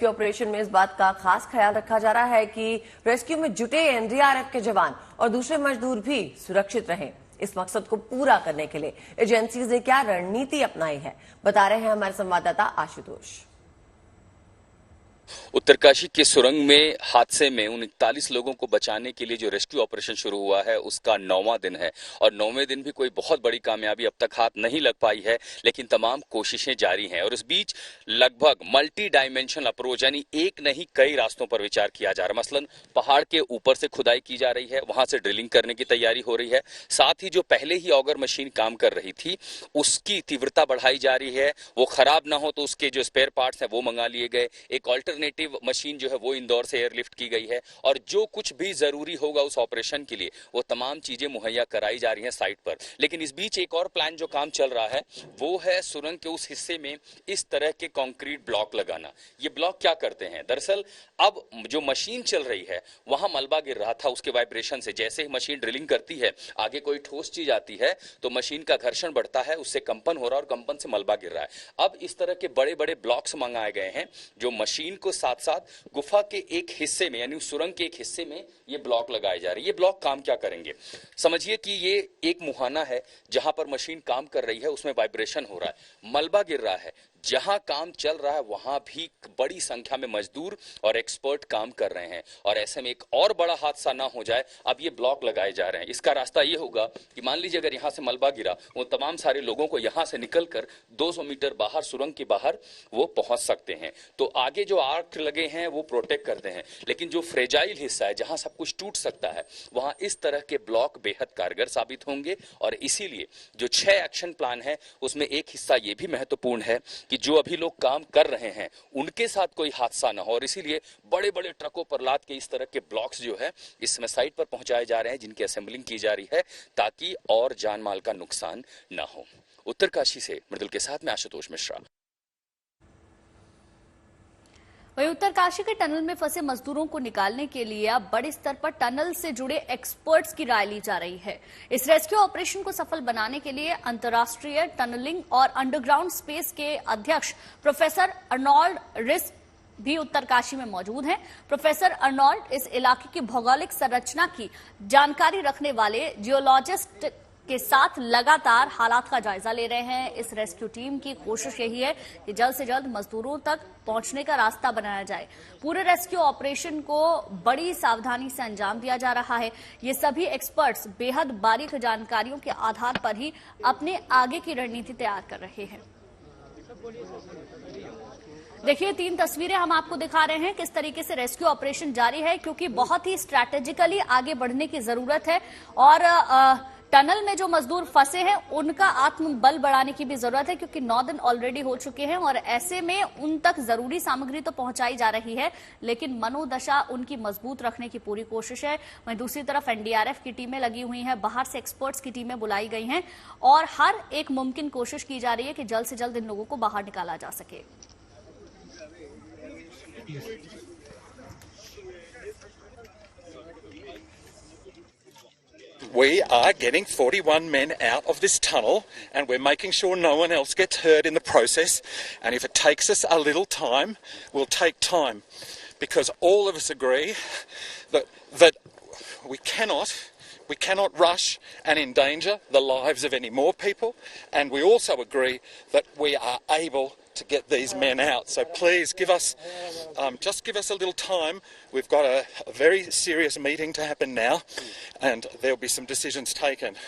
Rescue operation में इस बात का खास ख्याल रखा जा रहा है कि रेस्क्यू में जुटे एनडीआरएफ के जवान और दूसरे मजदूर भी सुरक्षित रहें। इस मकसद को पूरा करने के लिए एजेंसीज ने क्या रणनीति अपनाई है, बता रहे हैं हमारे संवाददाता आशुतोष। उत्तरकाशी के सुरंग में हादसे में उन 41 लोगों को बचाने के लिए जो रेस्क्यू ऑपरेशन शुरू हुआ है उसका 9वां दिन है और 9वें दिन भी कोई बहुत बड़ी कामयाबी अब तक हाथ नहीं लग पाई है, लेकिन तमाम कोशिशें जारी हैं। और इस बीच लगभग मल्टी डायमेंशनल अप्रोच यानी एक नहीं कई रास्तों पर विचार किया जा रहा है। मसलन पहाड़ के ऊपर से खुदाई की जा रही है, वहां से ड्रिलिंग करने की तैयारी हो रही है। साथ ही जो पहले ही ऑगर मशीन काम कर रही थी उसकी तीव्रता बढ़ाई जा रही है, वो खराब ना हो तो उसके जो स्पेयर पार्ट्स हैं वो मंगा लिए गए। एक ऑल्टरनेटिव मशीन जो है वो इंदौर से एयरलिफ्ट की गई है और जो कुछ भी जरूरी होगा उस ऑपरेशन के लिए वो तमाम चीजें मुहैया कराई जा रही हैं साइट पर। लेकिन इस बीच एक और प्लान जो काम चल रहा है वो है सुरंग के उस हिस्से में इस तरह के कंक्रीट ब्लॉक लगाना। ये ब्लॉक क्या करते हैं, दरअसल अब जो मशीन चल रही है वहां मलबा गिर रहा था, उसके वाइब्रेशन से जैसे ही मशीन ड्रिलिंग करती है आगे कोई ठोस चीज आती है तो मशीन का घर्षण बढ़ता है, उससे कंपन हो रहा है और कंपन से मलबा गिर रहा है। अब इस तरह के बड़े बड़े ब्लॉक्स मंगाए गए हैं जो मशीन को साथ साथ गुफा के एक हिस्से में यानी सुरंग के एक हिस्से में ये ब्लॉक लगाए जा रहे हैं। ये ब्लॉक काम क्या करेंगे, समझिए कि ये एक मुहाना है जहां पर मशीन काम कर रही है, उसमें वाइब्रेशन हो रहा है, मलबा गिर रहा है। जहां काम चल रहा है वहां भी बड़ी संख्या में मजदूर और एक्सपर्ट काम कर रहे हैं और ऐसे में एक और बड़ा हादसा ना हो जाए, अब ये ब्लॉक लगाए जा रहे हैं। इसका रास्ता ये होगा कि मान लीजिए अगर यहां से मलबा गिरा, वो तमाम सारे लोगों को यहां से निकलकर 200 मीटर बाहर सुरंग के बाहर वो पहुंच सकते हैं। तो आगे जो आर्क लगे हैं वो प्रोटेक्ट करते हैं, लेकिन जो फ्रेजाइल हिस्सा है जहां सब कुछ टूट सकता है वहां इस तरह के ब्लॉक बेहद कारगर साबित होंगे। और इसीलिए जो 6 एक्शन प्लान है उसमें एक हिस्सा ये भी महत्वपूर्ण है कि जो अभी लोग काम कर रहे हैं उनके साथ कोई हादसा ना हो, और इसीलिए बड़े बड़े ट्रकों पर लाद के इस तरह के ब्लॉक्स जो है इसमें साइट पर पहुंचाए जा रहे हैं जिनकी असेंबलिंग की जा रही है ताकि और जान माल का नुकसान ना हो। उत्तरकाशी से मृदुल के साथ में आशुतोष मिश्रा। वहीं उत्तरकाशी के टनल में फंसे मजदूरों को निकालने के लिए अब बड़े स्तर पर टनल से जुड़े एक्सपर्ट्स की राय ली जा रही है। इस रेस्क्यू ऑपरेशन को सफल बनाने के लिए अंतर्राष्ट्रीय टनलिंग और अंडरग्राउंड स्पेस के अध्यक्ष प्रोफेसर अर्नोल्ड रिस भी उत्तरकाशी में मौजूद हैं। प्रोफेसर अर्नोल्ड इस इलाके की भौगोलिक संरचना की जानकारी रखने वाले जियोलॉजिस्ट के साथ लगातार हालात का जायजा ले रहे हैं। इस रेस्क्यू टीम की कोशिश यही है कि जल्द से जल्द मजदूरों तक पहुंचने का रास्ता बनाया जाए। पूरे रेस्क्यू ऑपरेशन को बड़ी सावधानी से अंजाम दिया जा रहा है। ये सभी एक्सपर्ट्स बेहद बारीक जानकारियों के आधार पर ही अपने आगे की रणनीति तैयार कर रहे हैं। देखिए 3 तस्वीरें हम आपको दिखा रहे हैं किस तरीके से रेस्क्यू ऑपरेशन जारी है, क्योंकि बहुत ही स्ट्रैटेजिकली आगे बढ़ने की जरूरत है और टनल में जो मजदूर फंसे हैं उनका आत्मबल बढ़ाने की भी जरूरत है, क्योंकि 9 दिन ऑलरेडी हो चुके हैं और ऐसे में उन तक जरूरी सामग्री तो पहुंचाई जा रही है लेकिन मनोदशा उनकी मजबूत रखने की पूरी कोशिश है। वहीं दूसरी तरफ एनडीआरएफ की टीमें लगी हुई हैं, बाहर से एक्सपर्ट्स की टीमें बुलाई गई हैं और हर एक मुमकिन कोशिश की जा रही है कि जल्द से जल्द इन लोगों को बाहर निकाला जा सके। We are getting 41 men out of this tunnel and we're making sure no one else gets hurt in the process, and if it takes us a little time, we'll take time, because all of us agree that we cannot rush and endanger the lives of any more people, and we also agree that we are able to get these men out. So please give us a little time. We've got a very serious meeting to happen now and there'll be some decisions taken.